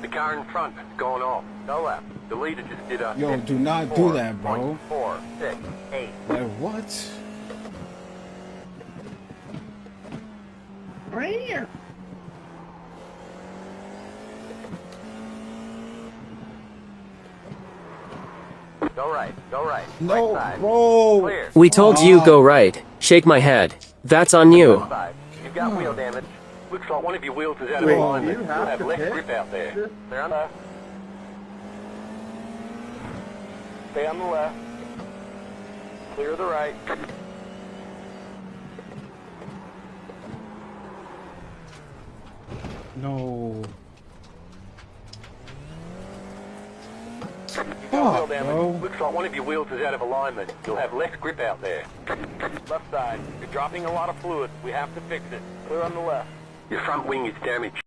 The car in front has gone off. Go left. The leader just did a... Yo, do not do that, bro. 4, 6, 8. Like, what? Right here. Go right. Go right. No, Right side. bro. Clear. We told you go right. Shake my head. That's on you. Left side. You've got wheel damage. Looks like one of your wheels is out of Wait, alignment. you You'll have have to less pick grip out there. this? They're on left. Stay on the left. Clear the right. No. You've got wheel Fuck, damage. bro. Looks like one of your wheels is out of alignment. You'll have less grip out there. Left side. You're dropping a lot of fluid. We have to fix it. Clear on the left. Your front wing is damaged.